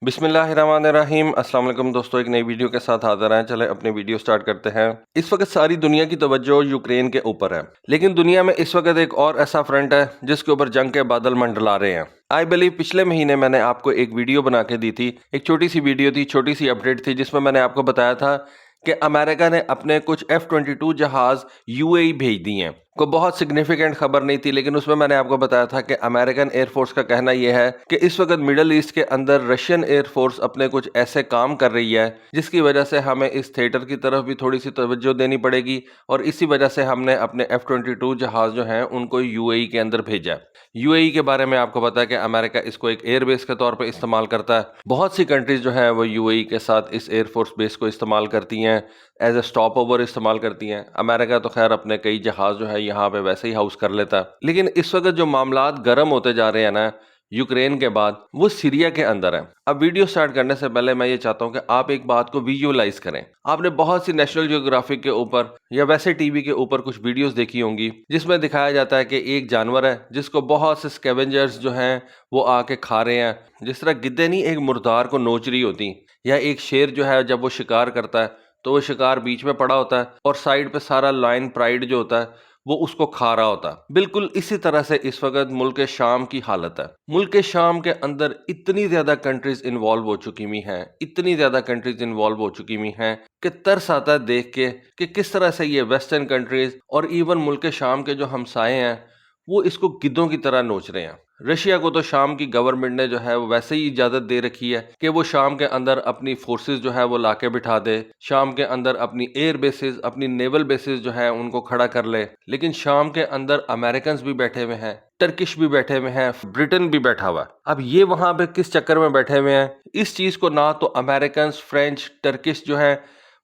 बिस्मिल्लाहिर्रहमानिर्रहीम। अस्सलाम वालेकुम दोस्तों, एक नई वीडियो के साथ हाजिर हैं। चले अपनी वीडियो स्टार्ट करते हैं। इस वक्त सारी दुनिया की तवज्जो यूक्रेन के ऊपर है, लेकिन दुनिया में इस वक्त एक और ऐसा फ्रंट है जिसके ऊपर जंग के बादल मंडला रहे हैं। आई बिलीव पिछले महीने मैंने आपको एक वीडियो बना के दी थी, एक छोटी सी वीडियो थी, छोटी सी अपडेट थी, जिसमें मैंने आपको बताया था कि अमेरिका ने अपने कुछ F-22 जहाज यूएई भेज दिए हैं। कोई बहुत सिग्निफिकेंट खबर नहीं थी, लेकिन उसमें मैंने आपको बताया था कि अमेरिकन एयरफोर्स का कहना यह है कि इस वक्त मिडल ईस्ट के अंदर रशियन एयरफोर्स अपने कुछ ऐसे काम कर रही है जिसकी वजह से हमें इस थिएटर की तरफ भी थोड़ी सी तवज्जो देनी पड़ेगी, और इसी वजह से हमने अपने F-22 जहाज जो हैं उनको यूएई के अंदर भेजा है। यूएई के बारे में आपको पता है कि अमेरिका इसको एक एयर बेस के तौर पे इस्तेमाल करता है। बहुत सी कंट्रीज जो हैं वो यूएई के साथ इस एयरफोर्स बेस को इस्तेमाल करती हैं, एज ए स्टॉप ओवर इस्तेमाल करती हैं। अमेरिका तो खैर अपने कई जहाज जो है यहाँ पे वैसे ही हाउस कर लेता है, लेकिन इस वक्त जो मामलात गर्म होते जा रहे हैं ना यूक्रेन के बाद, वो सीरिया के अंदर है। अब वीडियो स्टार्ट करने से पहले मैं ये चाहता हूँ कि आप एक बात को विजुअलाइज करें। आपने बहुत सी नेशनल जियोग्राफिक के ऊपर या वैसे टीवी के ऊपर कुछ वीडियोस देखी होंगी जिसमें दिखाया जाता है कि एक जानवर है जिसको बहुत से स्कैवेंजर्स जो हैं वो आके खा रहे हैं। जिस तरह गिद्दे नहीं एक मुर्दार को नोच रही होती, या एक शेर जो है जब वो शिकार करता है तो वो शिकार बीच में पड़ा होता है और साइड पे सारा लाइन प्राइड जो होता है वो उसको खा रहा होता है। बिल्कुल इसी तरह से इस वक्त मुल्क शाम की हालत है। मुल्क शाम के अंदर इतनी ज्यादा कंट्रीज इन्वॉल्व हो चुकी हुई हैं, इतनी ज्यादा कंट्रीज इन्वॉल्व हो चुकी हुई हैं कि तरस आता है देख के कि किस तरह से ये वेस्टर्न कंट्रीज और इवन मुल्क शाम के जो हमसाए हैं वो इसको गिद्धों की तरह नोच रहे हैं। रशिया को तो शाम की गवर्नमेंट ने जो है वो वैसे ही इजाज़त दे रखी है कि वो शाम के अंदर अपनी फोर्सेस जो है वो लाके बिठा दे, शाम के अंदर अपनी एयर बेसिस, अपनी नेवल बेसिस जो है उनको खड़ा कर ले। लेकिन शाम के अंदर अमेरिकन भी बैठे हुए हैं, टर्किश भी बैठे हुए हैं, ब्रिटेन भी बैठा हुआ है। अब ये वहां पे किस चक्कर में बैठे हुए हैं, इस चीज को ना तो अमेरिकन, फ्रेंच, टर्किश जो है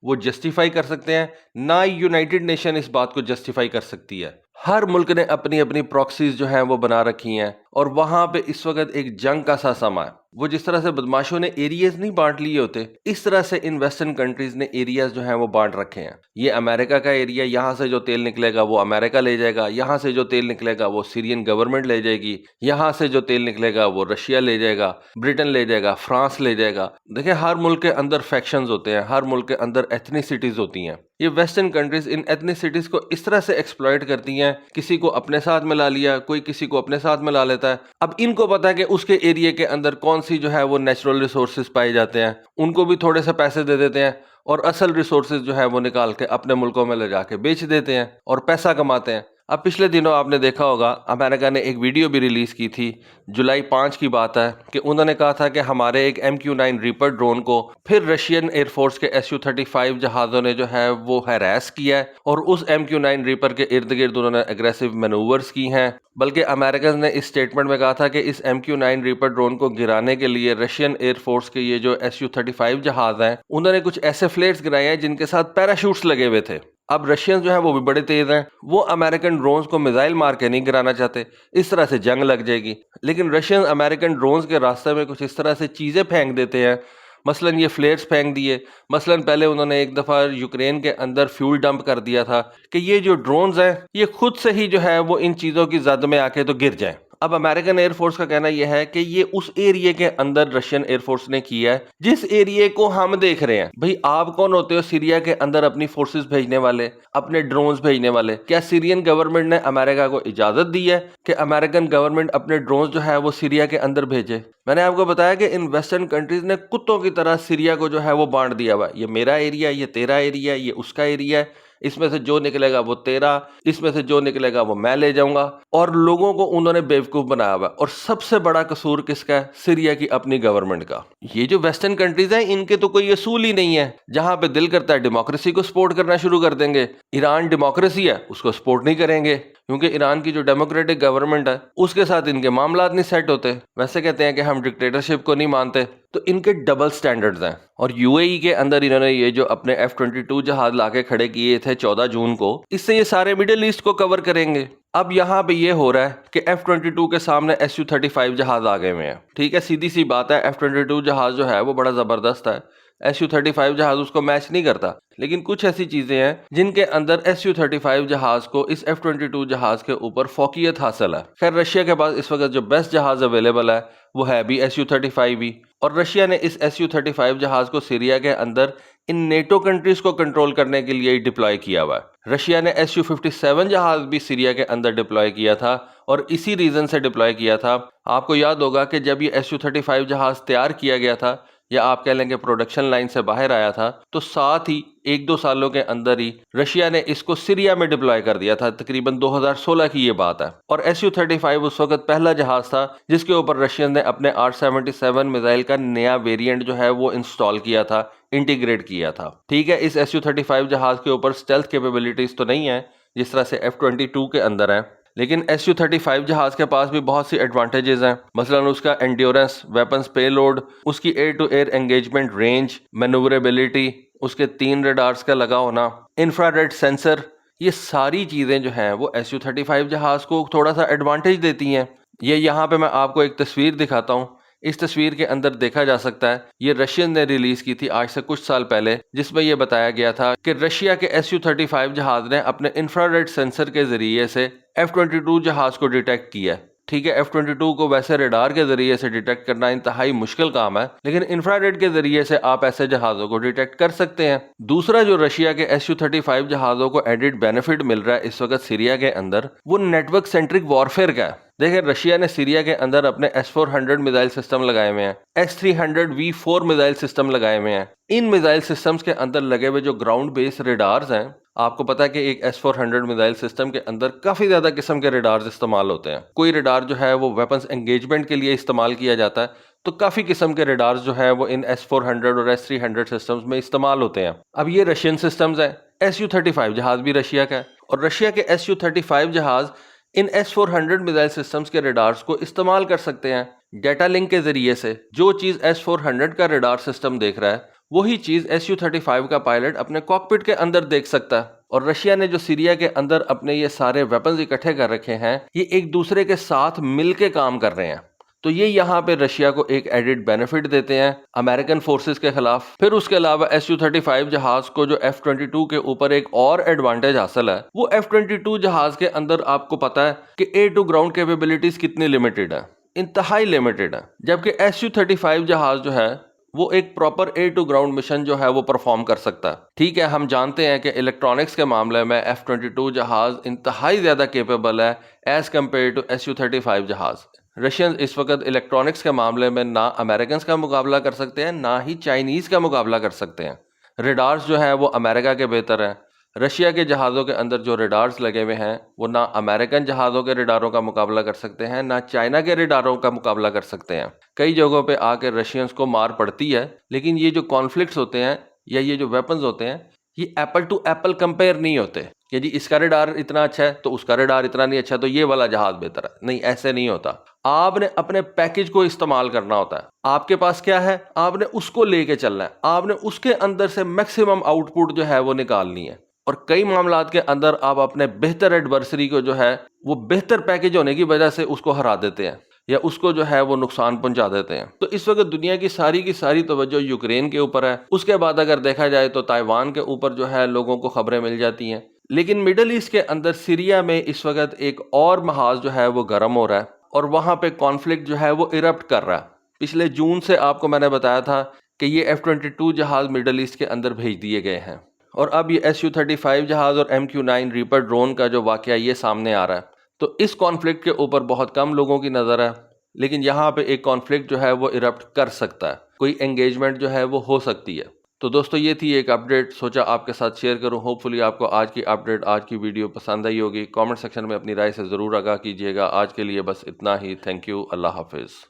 वो जस्टिफाई कर सकते हैं, ना यूनाइटेड नेशन इस बात को जस्टिफाई कर सकती है। हर मुल्क ने अपनी अपनी प्रॉक्सीज जो हैं वो बना रखी हैं, और वहां पे इस वक्त एक जंग का सा समा है। वो जिस तरह से बदमाशों ने एरियाज नहीं बांट लिए होते, इस तरह से इन वेस्टर्न कंट्रीज ने एरियाज जो हैं वो बांट रखे हैं। ये अमेरिका का एरिया, यहाँ से जो तेल निकलेगा वो अमेरिका ले जाएगा, यहाँ से जो तेल निकलेगा वो सीरियन गवर्नमेंट ले जाएगी, यहाँ से जो तेल निकलेगा वो रशिया ले जाएगा, ब्रिटेन ले जाएगा, फ्रांस ले जाएगा। देखिए हर मुल्क के अंदर फैक्शंस होते हैं, हर मुल्क के अंदर एथनिसिटीज होती हैं। ये वेस्टर्न कंट्रीज इन एथनिसिटीज को इस तरह से एक्सप्लॉइट करती हैं, किसी को अपने साथ मिला लिया, कोई किसी को अपने साथ मिला लेता है। अब इनको पता है कि उसके एरिया के अंदर कौन सी जो है वो नेचुरल रिसोर्सेज पाए जाते हैं, उनको भी थोड़े से पैसे दे देते हैं और असल रिसोर्सेज जो है वो निकाल के अपने मुल्कों में ले जाके बेच देते हैं और पैसा कमाते हैं। अब पिछले दिनों आपने देखा होगा अमेरिका ने एक वीडियो भी रिलीज की थी, जुलाई 5 की बात है, कि उन्होंने कहा था कि हमारे एक MQ-9 रीपर ड्रोन को फिर रशियन एयरफोर्स के Su-35 जहाज़ों ने जो है वो हैरेस किया है, और उस MQ-9 रीपर के इर्द गिर्द उन्होंने एग्रेसिव मैनूवर्स की हैं। बल्कि अमेरिकन ने इस स्टेटमेंट में कहा था कि इस MQ-9 रीपर ड्रोन को गिराने के लिए रशियन एयरफोर्स के ये जो Su-35 जहाज हैं उन्होंने कुछ ऐसे फ्लेट्स गिराए हैं जिनके साथ पैराशूट्स लगे हुए थे। अब रशियंस जो है वो भी बड़े तेज हैं, वो अमेरिकन ड्रोन्स को मिसाइल मार के नहीं गिराना चाहते, इस तरह से जंग लग जाएगी। लेकिन रशियन अमेरिकन ड्रोन्स के रास्ते में कुछ इस तरह से चीज़ें फेंक देते हैं, मसलन ये फ्लेट्स फेंक दिए। मसलन पहले उन्होंने एक दफ़ा यूक्रेन के अंदर फ्यूल डंप कर दिया था कि ये जो ड्रोन्स हैं ये खुद से ही जो है वो इन चीज़ों की जद में आके तो गिर जाएं। अब अमेरिकन एयरफोर्स का कहना यह है कि ये उस एरिया के अंदर रशियन एयरफोर्स ने किया है जिस एरिया को हम देख रहे हैं। भाई आप कौन होते हो सीरिया के अंदर अपनी फोर्सेस भेजने वाले, अपने ड्रोन्स भेजने वाले? क्या सीरियन गवर्नमेंट ने अमेरिका को इजाजत दी है कि अमेरिकन गवर्नमेंट अपने ड्रोन्स जो है वो सीरिया के अंदर भेजे? मैंने आपको बताया कि इन वेस्टर्न कंट्रीज ने कुत्तों की तरह सीरिया को जो है वो बांट दिया हुआ, ये मेरा एरिया, ये तेरा एरिया, ये उसका एरिया है, इसमें से जो निकलेगा वो तेरा, इसमें से जो निकलेगा वो मैं ले जाऊंगा, और लोगों को उन्होंने बेवकूफ बनाया हुआ। और सबसे बड़ा कसूर किसका है? सीरिया की अपनी गवर्नमेंट का। ये जो वेस्टर्न कंट्रीज हैं इनके तो कोई असूल ही नहीं है, जहां पे दिल करता है डेमोक्रेसी को सपोर्ट करना शुरू कर देंगे। ईरान डेमोक्रेसी है, उसको सपोर्ट नहीं करेंगे क्योंकि ईरान की जो डेमोक्रेटिक गवर्नमेंट है उसके साथ इनके मामला नहीं सेट होते। वैसे कहते हैं कि हम डिक्टेटरशिप को नहीं मानते, तो इनके डबल स्टैंडर्ड्स हैं। और यूएई के अंदर इन्होंने ये जो अपने F-22 जहाज लाके खड़े किए थे 14 जून को, इससे ये सारे मिडिल ईस्ट को कवर करेंगे। अब यहाँ पे ये हो रहा है कि F-22 के सामने Su-35 जहाज आ गए हुए हैं। ठीक है, सीधी सी बात है, F-22 जहाज जो है वो बड़ा जबरदस्त है, Su-35 जहाज उसको मैच नहीं करता। लेकिन कुछ ऐसी चीजें हैं जिनके अंदर Su-35 जहाज को इस F-22 जहाज के ऊपर फौकियत हासिल है। खैर रशिया के पास इस वक्त जो बेस्ट जहाज अवेलेबल है वो है भी Su-35 भी, اور رشیا نے اس Su-35 جہاز کو سیریا کے اندر ان نیٹو کنٹریز کو کنٹرول کرنے کے لیے ڈپلوائے کیا ہوا ہے۔ رشیا نے Su-57 جہاز بھی سیریا کے اندر ڈپلوائے کیا تھا اور اسی ریزن سے ڈپلوائے کیا تھا۔ آپ کو یاد ہوگا کہ جب یہ Su-35 جہاز تیار کیا گیا تھا یا آپ کہہ لیں کہ پروڈکشن لائن سے باہر آیا تھا تو ساتھ ہی 1-2 سالوں کے اندر ہی رشیا نے اس کو سیریا میں ڈپلوائے کر دیا تھا۔ تقریباً 2016 کی یہ بات ہے، اور Su-35 اس وقت پہلا جہاز تھا جس کے اوپر رشین نے اپنے R-77 میزائل کا نیا ویریئنٹ جو ہے وہ انسٹال کیا تھا، انٹیگریٹ کیا تھا۔ ٹھیک ہے، اس Su-35 جہاز کے اوپر اسٹیلتھ کیپیبلٹیز تو نہیں ہیں جس طرح سے F-22 کے اندر ہیں، لیکن Su-35 جہاز کے پاس بھی بہت سی ایڈوانٹیجز ہیں، مثلا اس کا انڈیورنس، ویپنز پے لوڈ، اس کی air to air engagement range, manoeuvrability, اس کے 3 ریڈارز کا لگا ہونا، انفراریڈ سینسر، یہ ساری چیزیں جو ہیں وہ Su-35 جہاز کو تھوڑا سا ایڈوانٹیج دیتی ہیں۔ یہ یہاں پہ میں آپ کو ایک تصویر دکھاتا ہوں، اس تصویر کے اندر دیکھا جا سکتا ہے یہ رشین نے ریلیز کی تھی آج سے کچھ سال پہلے، جس میں یہ بتایا گیا تھا کہ رشیا کے Su-35 جہاز نے اپنے انفراریڈ سینسر کے ذریعے سے F-22 جہاز کو ڈیٹیکٹ کیا۔ ٹھیک ہے، F-22 کو ویسے ریڈار کے ذریعے سے ڈیٹیکٹ کرنا انتہائی مشکل کام ہے، لیکن انفراریڈ کے ذریعے سے آپ ایسے جہازوں کو ڈیٹیکٹ کر سکتے ہیں۔ دوسرا جو رشیا کے Su-35 جہازوں کو ایڈڈ بینیفٹ مل رہا ہے اس وقت سیریا کے اندر، وہ نیٹ ورک سینٹرک وارفیئر کا ہے۔ دیکھیں، رشیا نے سیریا کے اندر اپنے S-400 میزائل سسٹم لگائے ہوئے ہیں، S-300V4 میزائل سسٹم لگائے ہوئے ہیں۔ ان میزائل سسٹمز کے اندر لگے ہوئے جو گراؤنڈ بیس ریڈارز ہیں، آپ کو پتا ہے کہ ایک S-400 میزائل سسٹم کے اندر کافی زیادہ قسم کے ریڈارز استعمال ہوتے ہیں۔ کوئی ریڈار جو ہے وہ ویپنز انگیجمنٹ کے لیے استعمال کیا جاتا ہے، تو کافی قسم کے ریڈارز جو ہے وہ ان S-400 اور S-300 سسٹمز میں استعمال ہوتے ہیں۔ اب یہ رشین سسٹمز ہیں، Su-35 جہاز بھی رشیا کا ہے، اور رشیا کے Su-35 جہاز ان S-400 میزائل سسٹمز کے ریڈارز کو استعمال کر سکتے ہیں ڈیٹا لنک کے ذریعے سے۔ جو چیز S-400 کا ریڈار سسٹم دیکھ رہا ہے وہی چیز Su-35 کا پائلٹ اپنے کاکپٹ کے اندر دیکھ سکتا ہے۔ اور رشیا نے جو سیریا کے اندر اپنے یہ سارے ویپنز اکٹھے کر رکھے ہیں، یہ ایک دوسرے کے ساتھ مل کے کام کر رہے ہیں، تو یہ یہاں پہ رشیا کو ایک ایڈڈ بینیفٹ دیتے ہیں امریکن فورسز کے خلاف۔ پھر اس کے علاوہ Su-35 جہاز کو جو F-22 کے اوپر ایک اور ایڈوانٹیج حاصل ہے، وہ F-22 جہاز کے اندر آپ کو پتا ہے کہ ایئر ٹو گراؤنڈ کیپیبلٹیز کتنی لمیٹڈ ہیں، انتہائی لمیٹڈ ہیں، جبکہ Su-35 جہاز جو ہے وہ ایک proper air to ground mission جو ہے وہ پرفارم کر سکتا ہے۔ ٹھیک ہے، ہم جانتے ہیں کہ الیکٹرانکس کے معاملے میں F-22 جہاز انتہائی زیادہ کیپیبل ہے ایز کمپیئر ٹو Su-35 جہاز۔ رشینز اس وقت الیکٹرانکس کے معاملے میں نہ امریکنز کا مقابلہ کر سکتے ہیں، نہ ہی چائنیز کا مقابلہ کر سکتے ہیں۔ ریڈارز جو ہیں وہ امریکہ کے بہتر ہیں۔ رشیا کے جہازوں کے اندر جو ریڈارز لگے ہوئے ہیں وہ نہ امریکن جہازوں کے ریڈاروں کا مقابلہ کر سکتے ہیں، نہ چائنا کے ریڈاروں کا مقابلہ کر سکتے ہیں۔ کئی جگہوں پہ آ کے رشینز کو مار پڑتی ہے، لیکن یہ جو کانفلکٹس ہوتے ہیں یا یہ جو ویپنز ہوتے ہیں، یہ ایپل ٹو ایپل کمپیئر نہیں ہوتے کہ جی اس کا ریڈار اتنا اچھا ہے تو اس کا ریڈار اتنا نہیں اچھا تو یہ والا جہاز بہتر ہے۔ نہیں، ایسے نہیں ہوتا۔ آپ نے اپنے پیکج کو استعمال کرنا ہوتا ہے۔ آپ کے پاس کیا ہے، آپ نے اس کو لے کے چلنا ہے، آپ نے اس کے اندر سے میکسیمم آؤٹ پٹ جو ہے وہ نکالنی ہے۔ اور کئی معاملات کے اندر آپ اپنے بہتر ایڈورسری کو جو ہے وہ بہتر پیکج ہونے کی وجہ سے اس کو ہرا دیتے ہیں یا اس کو جو ہے وہ نقصان پہنچا دیتے ہیں۔ تو اس وقت دنیا کی ساری توجہ یوکرین کے اوپر ہے۔ اس کے بعد اگر دیکھا جائے تو تائیوان کے اوپر جو ہے لوگوں کو خبریں مل جاتی ہیں، لیکن مڈل ایسٹ کے اندر سیریا میں اس وقت ایک اور محاذ جو ہے وہ گرم ہو رہا ہے اور وہاں پہ کانفلکٹ جو ہے وہ ایرپٹ کر رہا ہے۔ پچھلے جون سے آپ کو میں نے بتایا تھا کہ یہ F-22 جہاز مڈل ایسٹ کے اندر بھیج دیے گئے ہیں، اور اب یہ Su-35 جہاز اور MQ-9 ریپر ڈرون کا جو واقعہ یہ سامنے آ رہا ہے، تو اس کانفلکٹ کے اوپر بہت کم لوگوں کی نظر ہے، لیکن یہاں پہ ایک کانفلکٹ جو ہے وہ ایرپٹ کر سکتا ہے، کوئی انگیجمنٹ جو ہے وہ ہو سکتی ہے۔ تو دوستو یہ تھی ایک اپڈیٹ، سوچا آپ کے ساتھ شیئر کروں۔ ہوپ فلی آپ کو آج کی اپڈیٹ، آج کی ویڈیو پسند آئی ہوگی۔ کامنٹ سیکشن میں اپنی رائے سے ضرور آگاہ کیجیے گا۔ آج کے لیے بس اتنا ہی، تھینک یو، اللہ حافظ۔